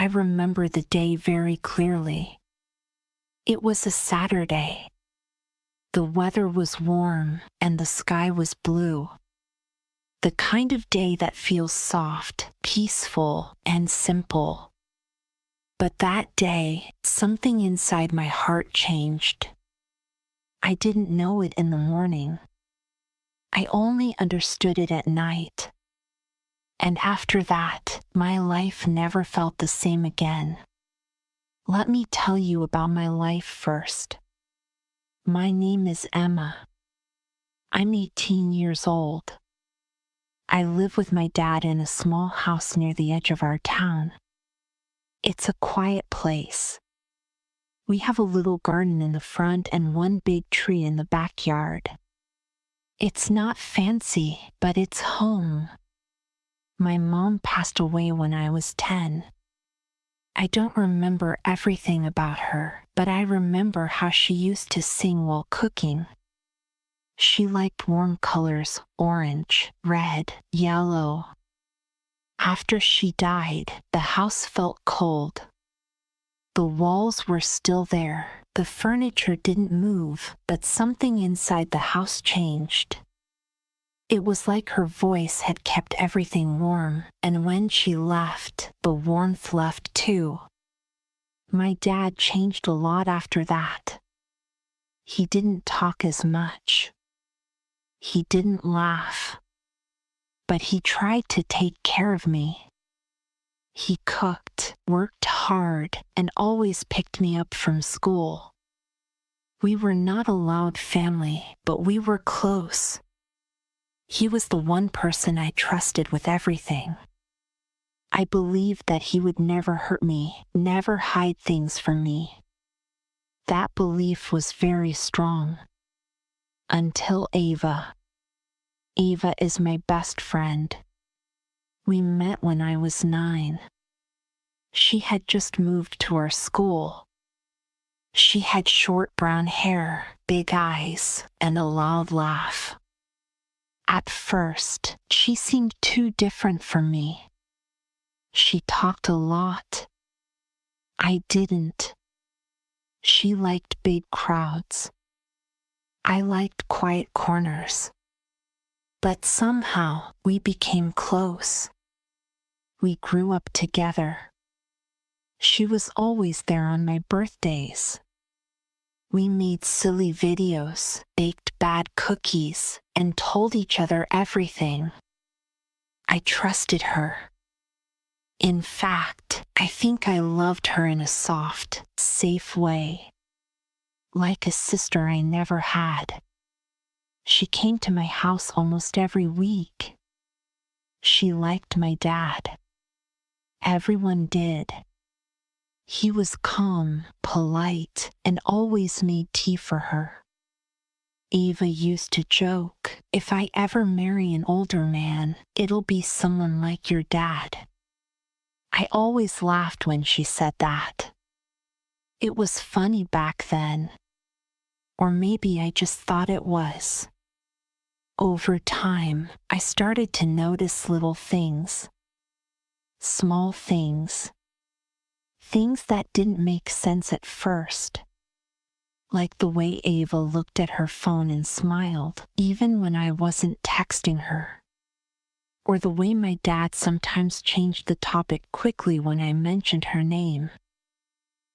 I remember the day very clearly. It was a Saturday. The weather was warm and the sky was blue. The kind of day that feels soft, peaceful, and simple. But that day, something inside my heart changed. I didn't know it in the morning. I only understood it at night. And after that, my life never felt the same again. Let me tell you about my life first. My name is Emma. I'm 18 years old. I live with my dad in a small house near the edge of our town. It's a quiet place. We have a little garden in the front and one big tree in the backyard. It's not fancy, but it's home. My mom passed away when I was 10. I don't remember everything about her, but I remember how she used to sing while cooking. She liked warm colors, orange, red, yellow. After she died, the house felt cold. The walls were still there. The furniture didn't move, but something inside the house changed. It was like her voice had kept everything warm, and when she left, the warmth left too. My dad changed a lot after that. He didn't talk as much. He didn't laugh. But he tried to take care of me. He cooked, worked hard, and always picked me up from school. We were not a loud family, but we were close. He was the one person I trusted with everything. I believed that he would never hurt me, never hide things from me. That belief was very strong. Until Ava. Ava is my best friend. We met when I was 9. She had just moved to our school. She had short brown hair, big eyes, and a loud laugh. At first, she seemed too different from me. She talked a lot. I didn't. She liked big crowds. I liked quiet corners. But somehow we became close. We grew up together. She was always there on my birthdays. We made silly videos, baked bad cookies, and told each other everything. I trusted her. In fact, I think I loved her in a soft, safe way. Like a sister I never had. She came to my house almost every week. She liked my dad. Everyone did. He was calm, polite, and always made tea for her. Ava used to joke, if I ever marry an older man, it'll be someone like your dad. I always laughed when she said that. It was funny back then. Or maybe I just thought it was. Over time, I started to notice little things. Small things. Things that didn't make sense at first. Like the way Ava looked at her phone and smiled, even when I wasn't texting her. Or the way my dad sometimes changed the topic quickly when I mentioned her name.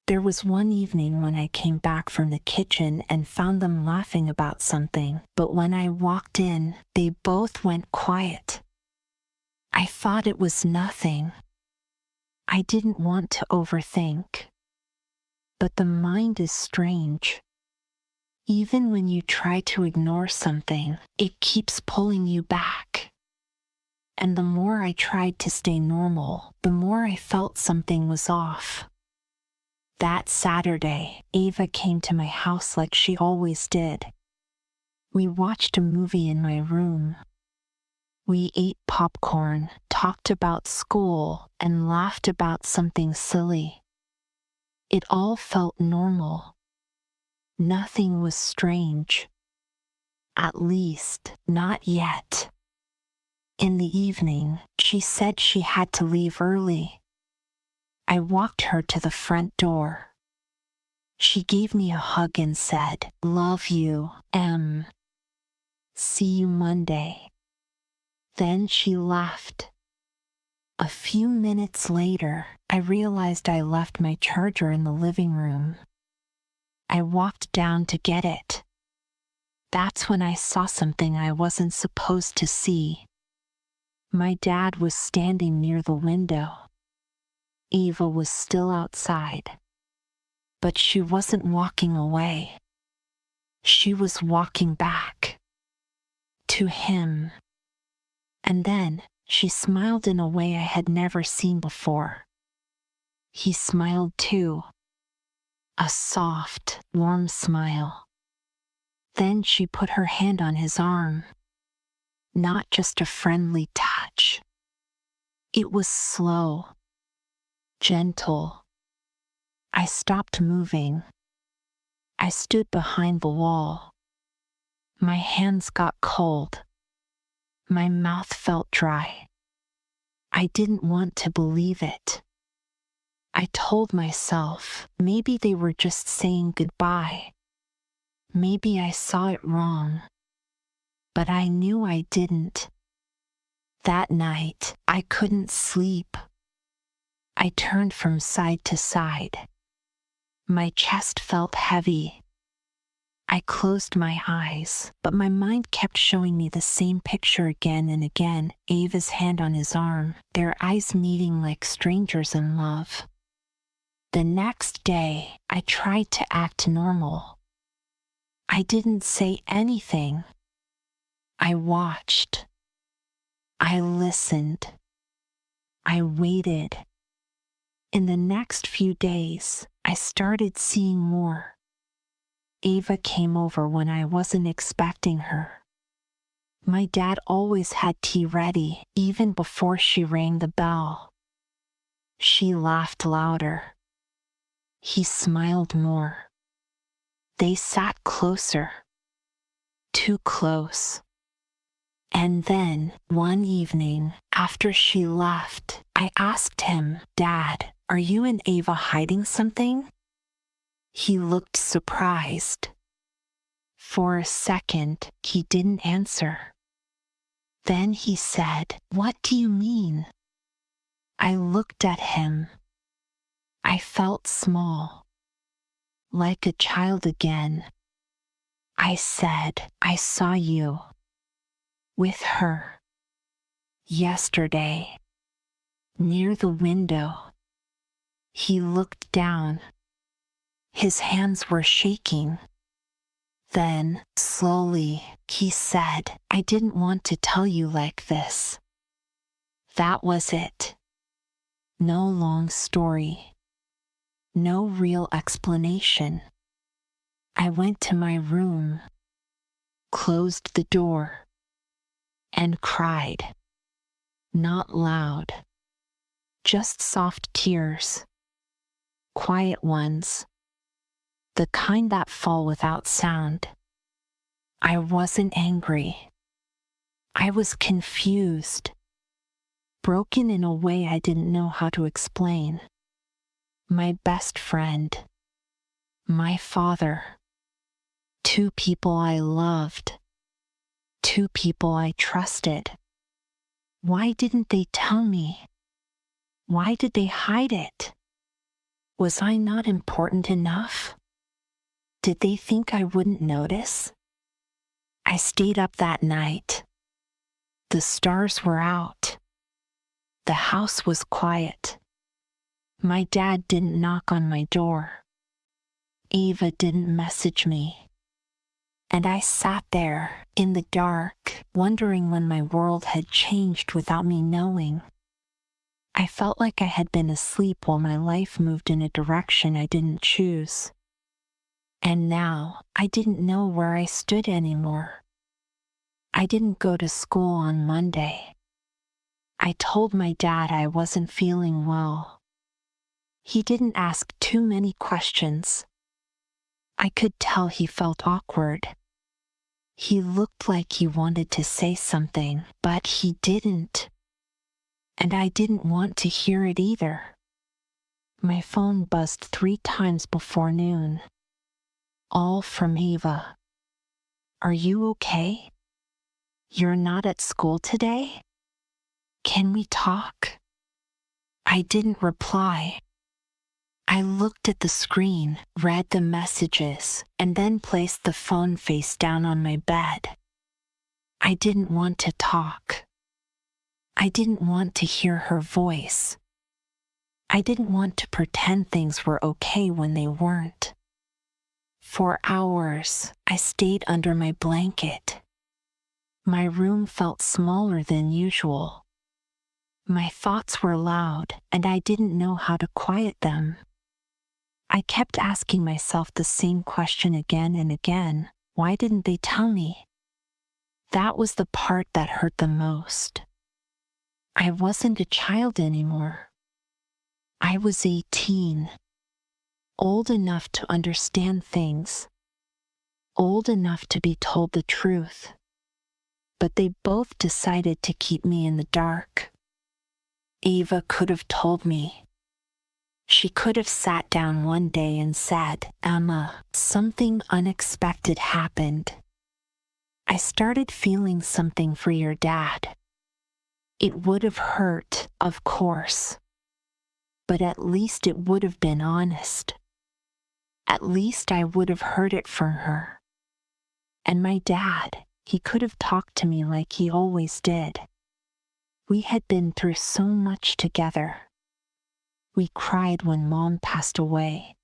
There was one evening when I came back from the kitchen and found them laughing about something, but when I walked in, they both went quiet. I thought it was nothing. I didn't want to overthink. But the mind is strange. Even when you try to ignore something, it keeps pulling you back. And the more I tried to stay normal, the more I felt something was off. That Saturday, Ava came to my house like she always did. We watched a movie in my room. We ate popcorn, talked about school, and laughed about something silly. It all felt normal. Nothing was strange. At least, not yet. In the evening, she said she had to leave early. I walked her to the front door. She gave me a hug and said, "Love you, Em. See you Monday." Then she left. A few minutes later, I realized I left my charger in the living room. I walked down to get it. That's when I saw something I wasn't supposed to see. My dad was standing near the window. Eva was still outside. But she wasn't walking away. She was walking back. To him. And then she smiled in a way I had never seen before. He smiled too. A soft, warm smile. Then she put her hand on his arm. Not just a friendly touch. It was slow. Gentle. I stopped moving. I stood behind the wall. My hands got cold. My mouth felt dry. I didn't want to believe it. I told myself maybe they were just saying goodbye. Maybe I saw it wrong. But I knew I didn't. That night, I couldn't sleep. I turned from side to side. My chest felt heavy. I closed my eyes, but my mind kept showing me the same picture again and again, Ava's hand on his arm, their eyes meeting like strangers in love. The next day, I tried to act normal. I didn't say anything. I watched. I listened. I waited. In the next few days, I started seeing more. Ava came over when I wasn't expecting her. My dad always had tea ready, even before she rang the bell. She laughed louder. He smiled more. They sat closer. Too close. And then, one evening, after she left, I asked him, "Dad, are you and Ava hiding something?" He looked surprised. For a second, he didn't answer. Then he said, "What do you mean?" I looked at him. I felt small. Like a child again. I said, "I saw you. With her. Yesterday. Near the window." He looked down. His hands were shaking. Then, slowly, he said, "I didn't want to tell you like this." That was it. No long story. No real explanation. I went to my room, closed the door, and cried. Not loud. Just soft tears. Quiet ones. The kind that fall without sound. I wasn't angry. I was confused. Broken in a way I didn't know how to explain. My best friend. My father. Two people I loved. Two people I trusted. Why didn't they tell me? Why did they hide it? Was I not important enough? Did they think I wouldn't notice? I stayed up that night. The stars were out. The house was quiet. My dad didn't knock on my door. Ava didn't message me. And I sat there, in the dark, wondering when my world had changed without me knowing. I felt like I had been asleep while my life moved in a direction I didn't choose. And now, I didn't know where I stood anymore. I didn't go to school on Monday. I told my dad I wasn't feeling well. He didn't ask too many questions. I could tell he felt awkward. He looked like he wanted to say something, but he didn't. And I didn't want to hear it either. My phone buzzed 3 times before noon. All from Eva. Are you okay? You're not at school today? Can we talk? I didn't reply. I looked at the screen, read the messages, and then placed the phone face down on my bed. I didn't want to talk. I didn't want to hear her voice. I didn't want to pretend things were okay when they weren't. For hours, I stayed under my blanket. My room felt smaller than usual. My thoughts were loud, and I didn't know how to quiet them. I kept asking myself the same question again and again. Why didn't they tell me? That was the part that hurt the most. I wasn't a child anymore. I was 18, old enough to understand things, old enough to be told the truth. But they both decided to keep me in the dark. Eva could have told me. She could have sat down one day and said, "Emma, something unexpected happened. I started feeling something for your dad." It would have hurt, of course. But at least it would have been honest. At least I would have heard it from her. And my dad, he could have talked to me like he always did. We had been through so much together. We cried when Mom passed away.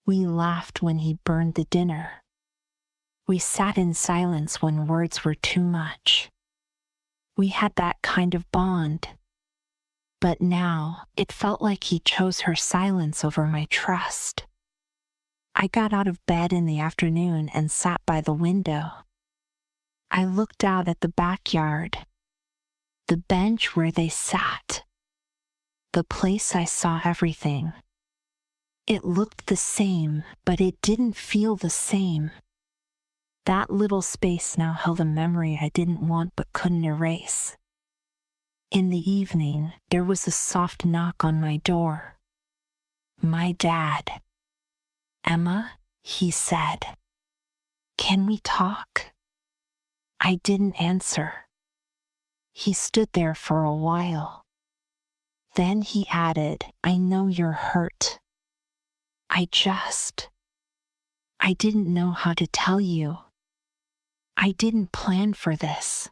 We laughed when he burned the dinner. We sat in silence when words were too much. We had that kind of bond. But now, it felt like he chose her silence over my trust. I got out of bed in the afternoon and sat by the window. I looked out at the backyard, the bench where they sat, the place I saw everything. It looked the same, but it didn't feel the same. That little space now held a memory I didn't want but couldn't erase. In the evening, there was a soft knock on my door. My dad. "Emma," he said, "can we talk?" I didn't answer. He stood there for a while. Then he added, "I know you're hurt. I didn't know how to tell you. I didn't plan for this.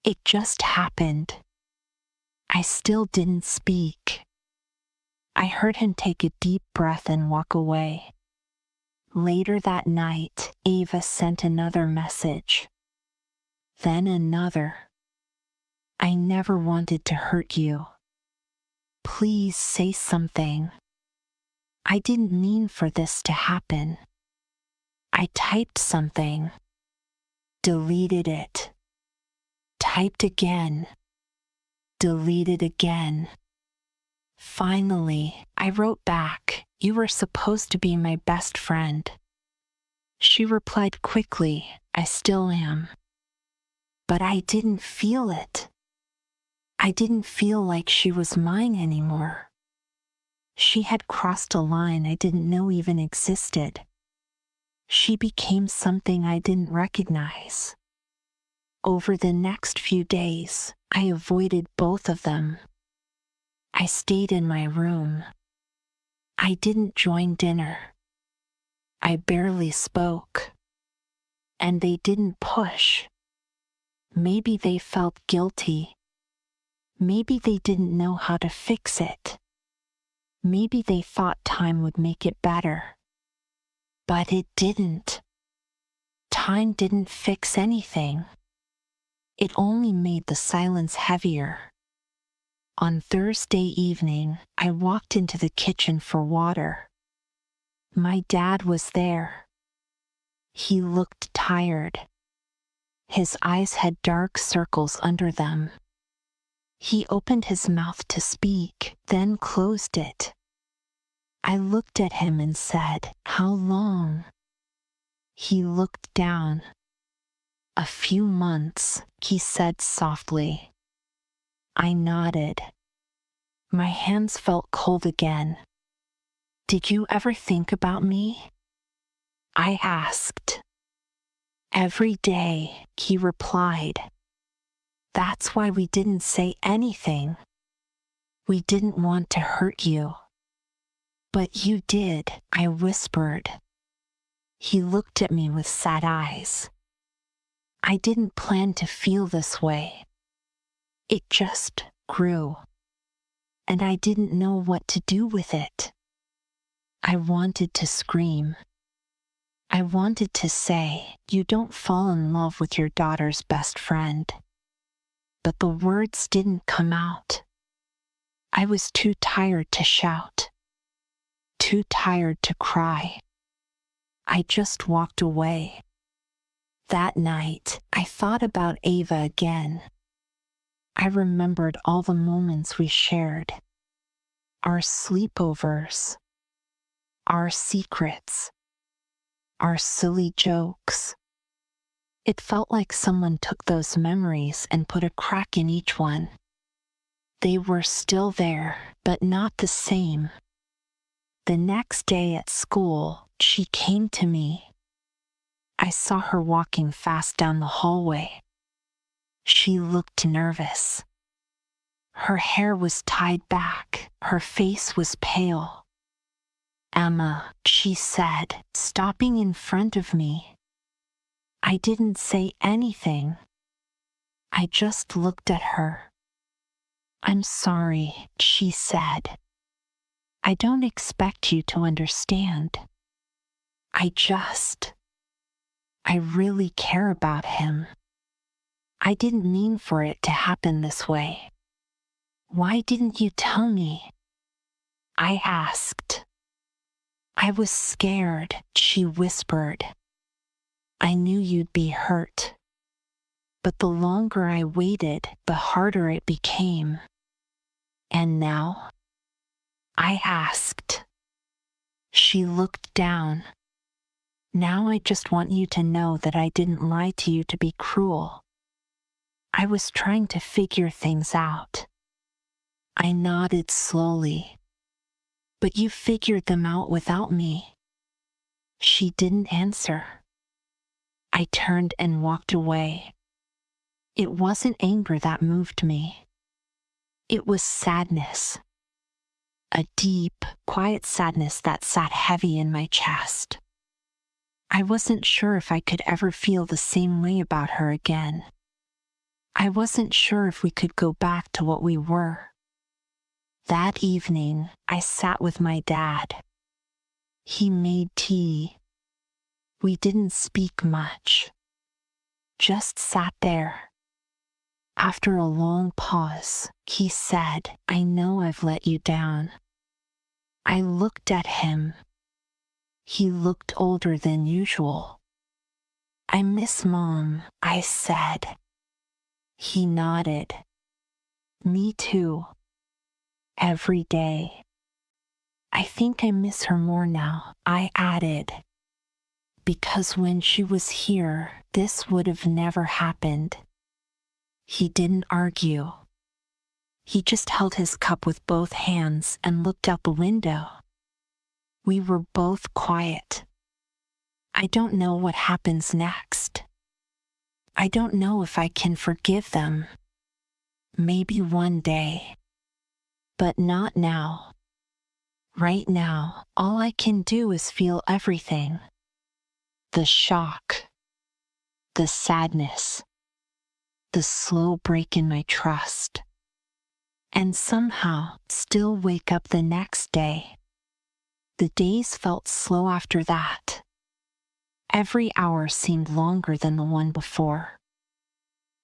It just happened." I still didn't speak. I heard him take a deep breath and walk away. Later that night, Eva sent another message. Then another. "I never wanted to hurt you. Please say something. I didn't mean for this to happen." I typed something, deleted it, typed again, deleted again. Finally, I wrote back, "You were supposed to be my best friend." She replied quickly, "I still am." But I didn't feel it. I didn't feel like she was mine anymore. She had crossed a line I didn't know even existed. She became something I didn't recognize. Over the next few days, I avoided both of them. I stayed in my room. I didn't join dinner. I barely spoke. And they didn't push. Maybe they felt guilty. Maybe they didn't know how to fix it. Maybe they thought time would make it better. But it didn't. Time didn't fix anything. It only made the silence heavier. On Thursday evening, I walked into the kitchen for water. My dad was there. He looked tired. His eyes had dark circles under them. He opened his mouth to speak, then closed it. I looked at him and said, "How long?" He looked down. "A few months," he said softly. I nodded. My hands felt cold again. "Did you ever think about me?" I asked. "Every day," he replied. "That's why we didn't say anything. We didn't want to hurt you." "But you did," I whispered. He looked at me with sad eyes. "I didn't plan to feel this way. It just grew. And I didn't know what to do with it." I wanted to scream. I wanted to say, "You don't fall in love with your daughter's best friend." But the words didn't come out. I was too tired to shout, too tired to cry. I just walked away. That night, I thought about Ava again. I remembered all the moments we shared, our sleepovers, our secrets, our silly jokes. It felt like someone took those memories and put a crack in each one. They were still there, but not the same. The next day at school, she came to me. I saw her walking fast down the hallway. She looked nervous. Her hair was tied back, her face was pale. "Emma," she said, stopping in front of me. I didn't say anything. I just looked at her. "I'm sorry," she said. "I don't expect you to understand. I really care about him. I didn't mean for it to happen this way." "Why didn't you tell me?" I asked. "I was scared," she whispered. "I knew you'd be hurt." But the longer I waited, the harder it became. "And now?" I asked. She looked down. "Now I just want you to know that I didn't lie to you to be cruel. I was trying to figure things out." I nodded slowly. "But you figured them out without me." She didn't answer. I turned and walked away. It wasn't anger that moved me. It was sadness. A deep, quiet sadness that sat heavy in my chest. I wasn't sure if I could ever feel the same way about her again. I wasn't sure if we could go back to what we were. That evening, I sat with my dad. He made tea. We didn't speak much. Just sat there. After a long pause, he said, "I know I've let you down." I looked at him. He looked older than usual. "I miss Mom," I said. He nodded. "Me too. Every day." "I think I miss her more now," I added. "Because when she was here, this would have never happened." He didn't argue. He just held his cup with both hands and looked out the window. We were both quiet. I don't know what happens next. I don't know if I can forgive them. Maybe one day. But not now. Right now, all I can do is feel everything. The shock. The sadness. The slow break in my trust. And somehow still wake up the next day. The days felt slow after that. Every hour seemed longer than the one before.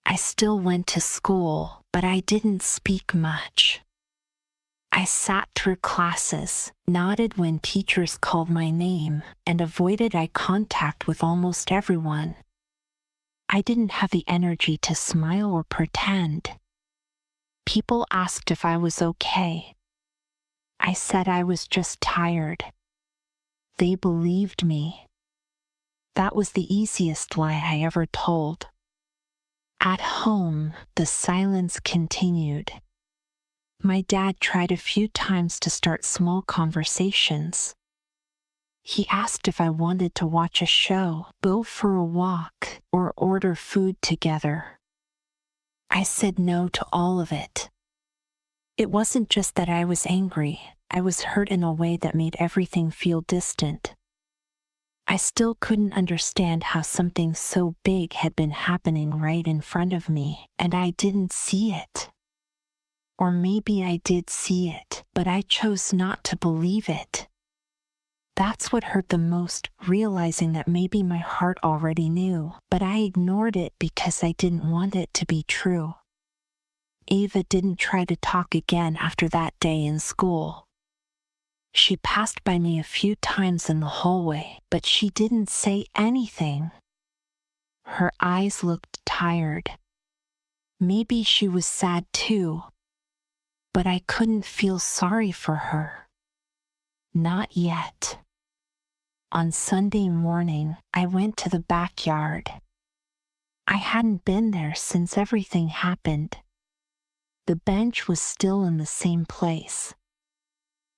I still went to school, but I didn't speak much. I sat through classes, nodded when teachers called my name, and avoided eye contact with almost everyone. I didn't have the energy to smile or pretend. People asked if I was okay. I said I was just tired. They believed me. That was the easiest lie I ever told. At home, the silence continued. My dad tried a few times to start small conversations. He asked if I wanted to watch a show, go for a walk, or order food together. I said no to all of it. It wasn't just that I was angry, I was hurt in a way that made everything feel distant. I still couldn't understand how something so big had been happening right in front of me, and I didn't see it. Or maybe I did see it, but I chose not to believe it. That's what hurt the most, realizing that maybe my heart already knew, but I ignored it because I didn't want it to be true. Ava didn't try to talk again after that day in school. She passed by me a few times in the hallway, but she didn't say anything. Her eyes looked tired. Maybe she was sad too, but I couldn't feel sorry for her. Not yet. On Sunday morning, I went to the backyard. I hadn't been there since everything happened. The bench was still in the same place.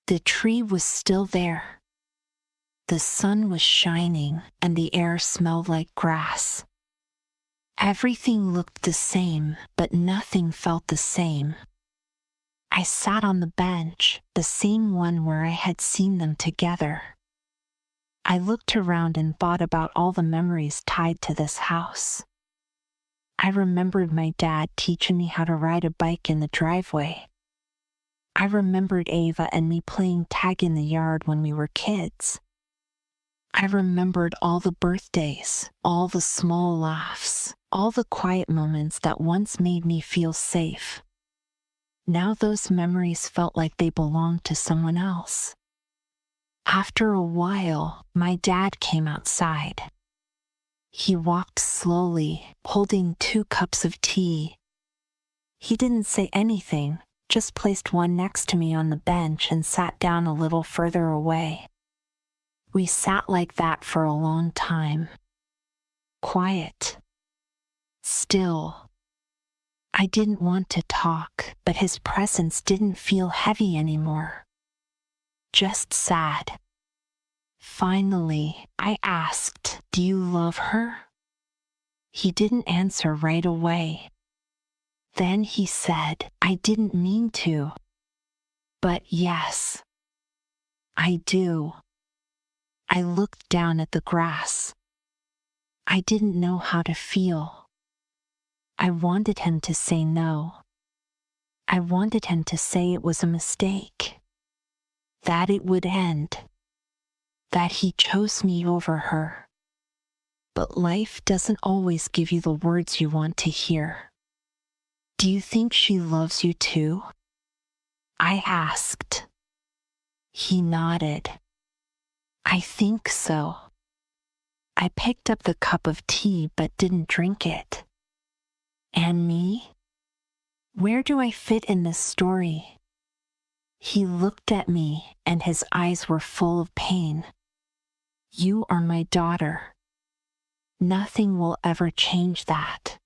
The tree was still there. The sun was shining and the air smelled like grass. Everything looked the same, but nothing felt the same. I sat on the bench, the same one where I had seen them together. I looked around and thought about all the memories tied to this house. I remembered my dad teaching me how to ride a bike in the driveway. I remembered Ava and me playing tag in the yard when we were kids. I remembered all the birthdays, all the small laughs, all the quiet moments that once made me feel safe. Now those memories felt like they belonged to someone else. After a while, my dad came outside. He walked slowly, holding 2 cups of tea. He didn't say anything, just placed one next to me on the bench and sat down a little further away. We sat like that for a long time. Quiet. Still. I didn't want to talk, but his presence didn't feel heavy anymore. Just sad. Finally, I asked, "Do you love her?" He didn't answer right away. Then he said, "I didn't mean to. But yes, I do." I looked down at the grass. I didn't know how to feel. I wanted him to say no. I wanted him to say it was a mistake, that it would end, that he chose me over her. But life doesn't always give you the words you want to hear. "Do you think she loves you too?" I asked. He nodded. "I think so." I picked up the cup of tea but didn't drink it. "And me? Where do I fit in this story?" He looked at me and his eyes were full of pain. "You are my daughter. Nothing will ever change that.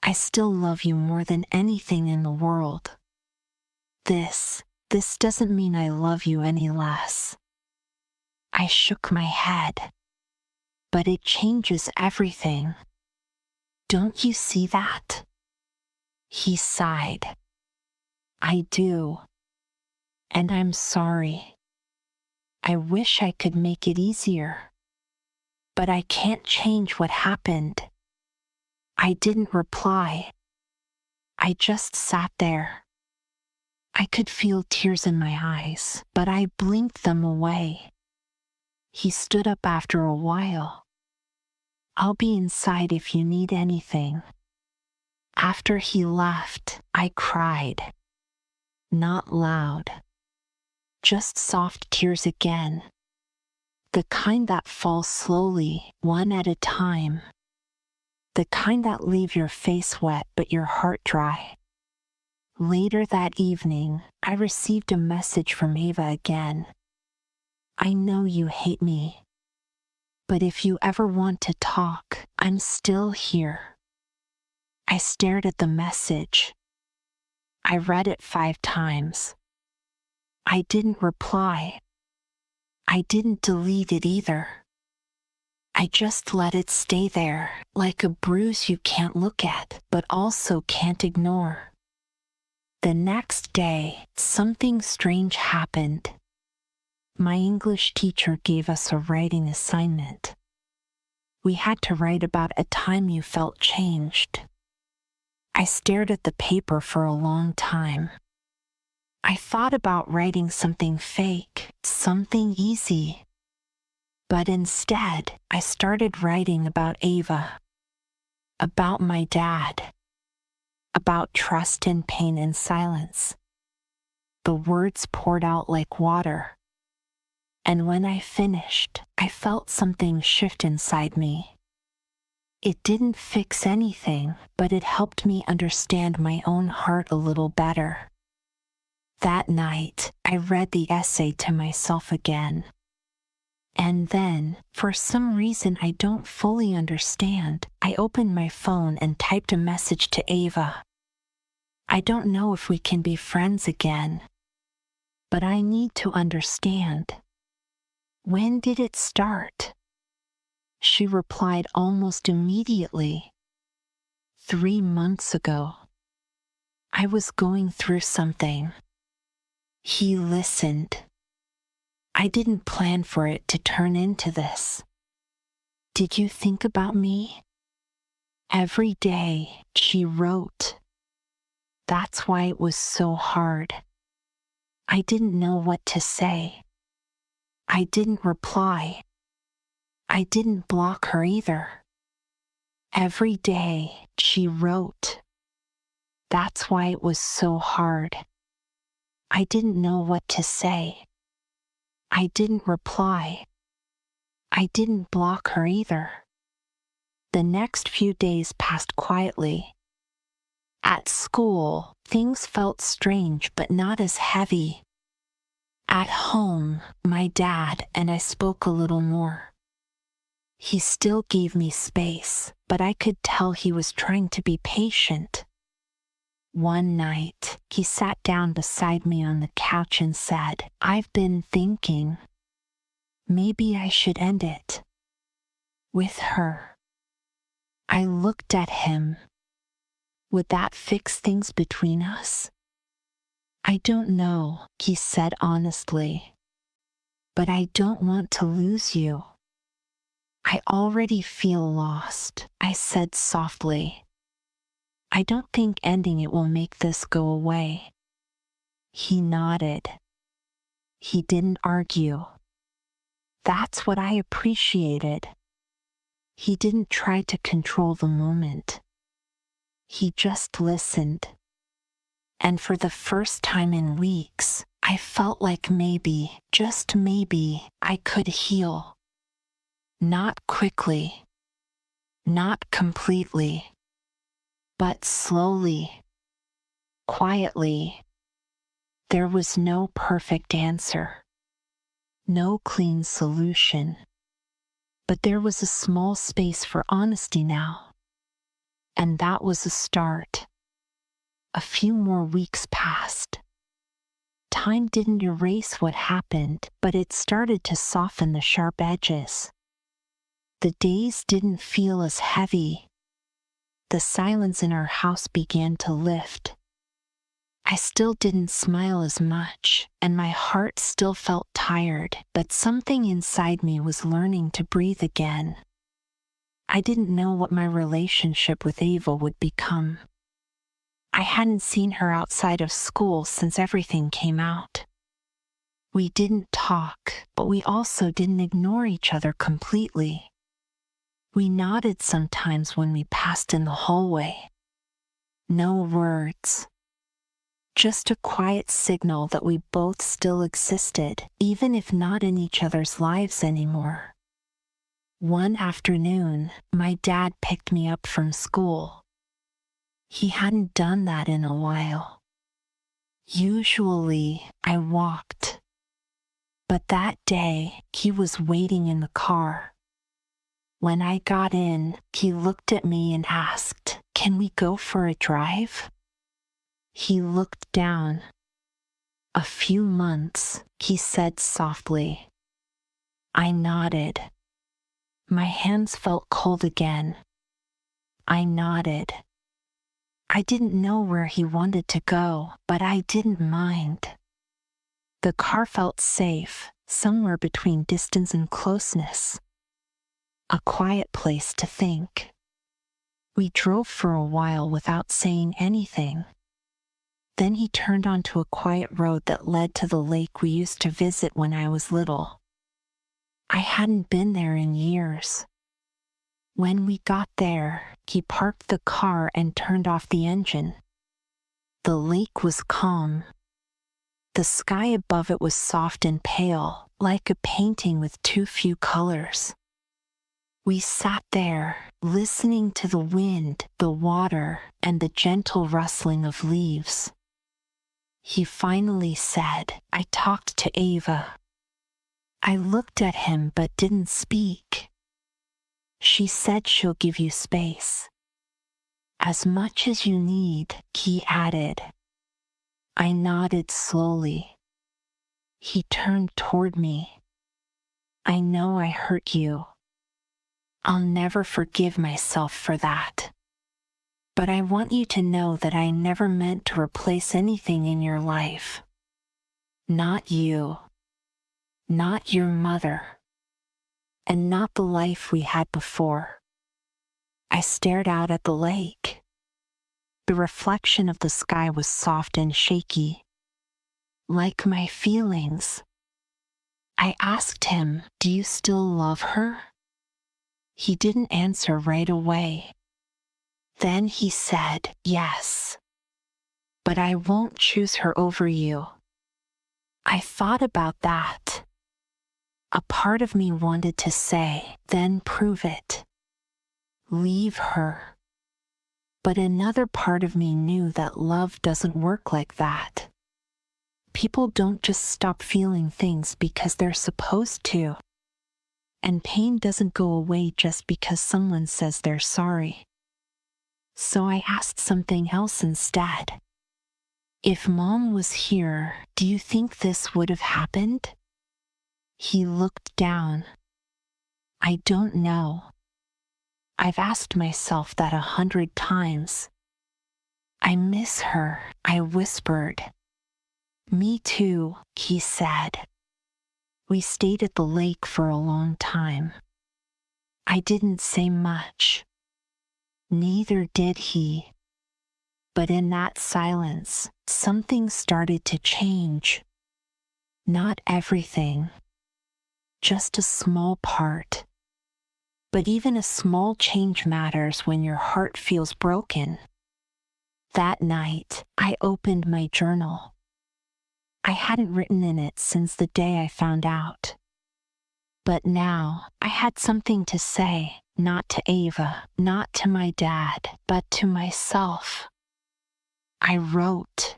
I still love you more than anything in the world. This doesn't mean I love you any less." I shook my head. "But it changes everything. Don't you see that?" He sighed. "I do. And I'm sorry. I wish I could make it easier. But I can't change what happened." I didn't reply. I just sat there. I could feel tears in my eyes, but I blinked them away. He stood up after a while. "I'll be inside if you need anything." After he left, I cried. Not loud. Just soft tears again. The kind that fall slowly, one at a time. The kind that leave your face wet but your heart dry. Later that evening, I received a message from Ava again. "I know you hate me, but if you ever want to talk, I'm still here." I stared at the message. I read it 5 times. I didn't reply. I didn't delete it either. I just let it stay there, like a bruise you can't look at, but also can't ignore. The next day, something strange happened. My English teacher gave us a writing assignment. We had to write about a time you felt changed. I stared at the paper for a long time. I thought about writing something fake, something easy. But instead, I started writing about Ava, about my dad, about trust in pain and silence. The words poured out like water. And when I finished, I felt something shift inside me. It didn't fix anything, but it helped me understand my own heart a little better. That night, I read the essay to myself again. And then, for some reason I don't fully understand, I opened my phone and typed a message to Ava. I don't know if we can be friends again, but I need to understand. When did it start? She replied almost immediately. 3 months ago. I was going through something. He listened. I didn't plan for it to turn into this. Did you think about me? Every day, she wrote. That's why it was so hard. I didn't know what to say. I didn't reply. I didn't block her either. Every day, she wrote. That's why it was so hard. I didn't know what to say. I didn't reply. I didn't block her either. The next few days passed quietly. At school, things felt strange but not as heavy. At home, my dad and I spoke a little more. He still gave me space, but I could tell he was trying to be patient. One night, he sat down beside me on the couch and said, "I've been thinking. Maybe I should end it. With her." I looked at him. Would that fix things between us? I don't know, he said honestly. But I don't want to lose you. I already feel lost, I said softly. I don't think ending it will make this go away. He nodded. He didn't argue. That's what I appreciated. He didn't try to control the moment. He just listened. And for the first time in weeks, I felt like maybe, just maybe, I could heal. Not quickly, not completely, but slowly, quietly. There was no perfect answer, no clean solution, but there was a small space for honesty now. And that was a start. A few more weeks passed. Time didn't erase what happened, but it started to soften the sharp edges. The days didn't feel as heavy. The silence in our house began to lift. I still didn't smile as much, and my heart still felt tired, but something inside me was learning to breathe again. I didn't know what my relationship with Ava would become. I hadn't seen her outside of school since everything came out. We didn't talk, but we also didn't ignore each other completely. We nodded sometimes when we passed in the hallway. No words. Just a quiet signal that we both still existed, even if not in each other's lives anymore. One afternoon, my dad picked me up from school. He hadn't done that in a while. Usually, I walked. But that day, he was waiting in the car. When I got in, he looked at me and asked, "Can we go for a drive?" He looked down. A few months, he said softly. I nodded. My hands felt cold again. I nodded. I didn't know where he wanted to go, but I didn't mind. The car felt safe, somewhere between distance and closeness. A quiet place to think. We drove for a while without saying anything. Then he turned onto a quiet road that led to the lake we used to visit when I was little. I hadn't been there in years. When we got there, he parked the car and turned off the engine. The lake was calm. The sky above it was soft and pale, like a painting with too few colors. We sat there, listening to the wind, the water, and the gentle rustling of leaves. He finally said, I talked to Ava. I looked at him but didn't speak. She said she'll give you space. As much as you need, he added. I nodded slowly. He turned toward me. I know I hurt you. I'll never forgive myself for that. But I want you to know that I never meant to replace anything in your life. Not you. Not your mother. And not the life we had before. I stared out at the lake. The reflection of the sky was soft and shaky, like my feelings. I asked him, do you still love her? He didn't answer right away. Then he said, yes. But I won't choose her over you. I thought about that. A part of me wanted to say, then prove it. Leave her. But another part of me knew that love doesn't work like that. People don't just stop feeling things because they're supposed to. And pain doesn't go away just because someone says they're sorry. So I asked something else instead. If Mom was here, do you think this would have happened? He looked down. I don't know. I've asked myself that 100 times. I miss her, I whispered. Me too, he said. We stayed at the lake for a long time. I didn't say much. Neither did he. But in that silence, something started to change. Not everything. Just a small part. But even a small change matters when your heart feels broken. That night, I opened my journal. I hadn't written in it since the day I found out. But now, I had something to say, not to Ava, not to my dad, but to myself. I wrote,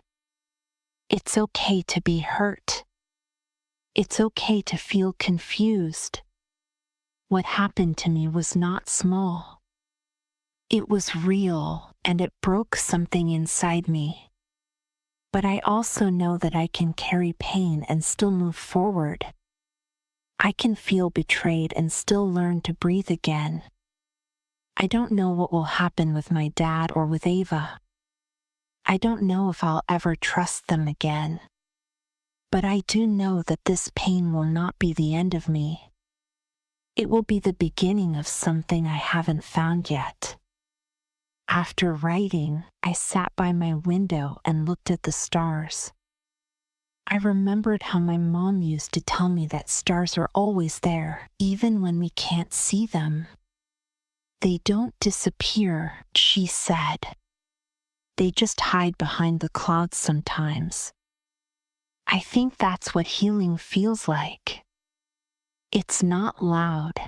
it's okay to be hurt. It's okay to feel confused. What happened to me was not small. It was real, and it broke something inside me. But I also know that I can carry pain and still move forward. I can feel betrayed and still learn to breathe again. I don't know what will happen with my dad or with Ava. I don't know if I'll ever trust them again. But I do know that this pain will not be the end of me. It will be the beginning of something I haven't found yet. After writing, I sat by my window and looked at the stars. I remembered how my mom used to tell me that stars are always there, even when we can't see them. They don't disappear, she said. They just hide behind the clouds sometimes. I think that's what healing feels like. It's not loud.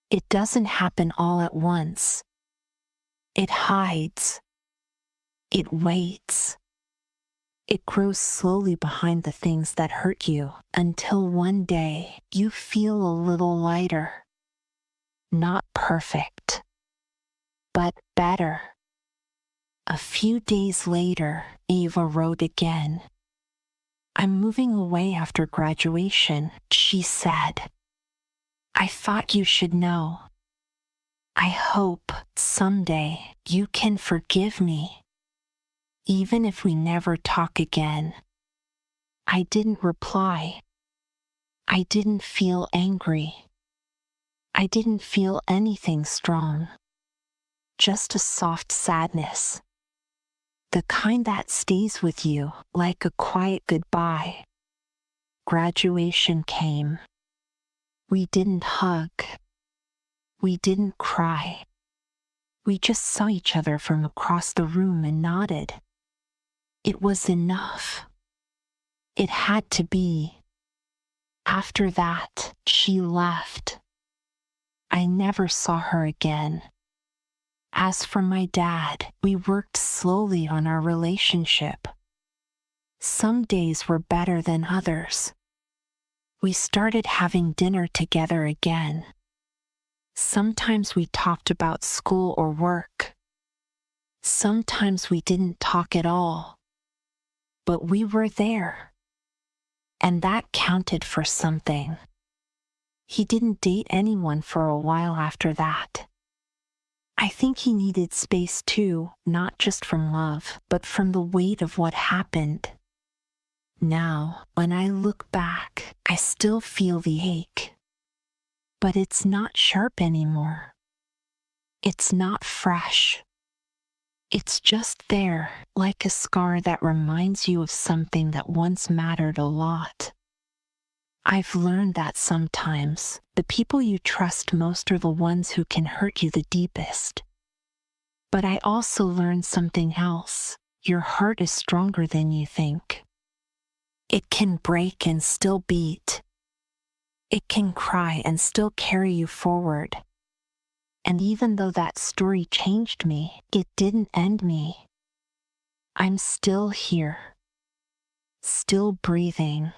It doesn't happen all at once. It hides. It waits. It grows slowly behind the things that hurt you until one day you feel a little lighter. Not perfect, but better. A few days later, Ava wrote again. I'm moving away after graduation, she said. I thought you should know. I hope someday you can forgive me, even if we never talk again. I didn't reply. I didn't feel angry. I didn't feel anything strong. Just a soft sadness. The kind that stays with you like a quiet goodbye. Graduation came. We didn't hug. We didn't cry. We just saw each other from across the room and nodded. It was enough. It had to be. After that, she left. I never saw her again. As for my dad, we worked slowly on our relationship. Some days were better than others. We started having dinner together again. Sometimes we talked about school or work. Sometimes we didn't talk at all. But we were there. And that counted for something. He didn't date anyone for a while after that. I think he needed space too, not just from love, but from the weight of what happened. Now, when I look back, I still feel the ache. But it's not sharp anymore. It's not fresh. It's just there, like a scar that reminds you of something that once mattered a lot. I've learned that sometimes the people you trust most are the ones who can hurt you the deepest. But I also learned something else. Your heart is stronger than you think. It can break and still beat. It can cry and still carry you forward. And even though that story changed me, it didn't end me. I'm still here, still breathing,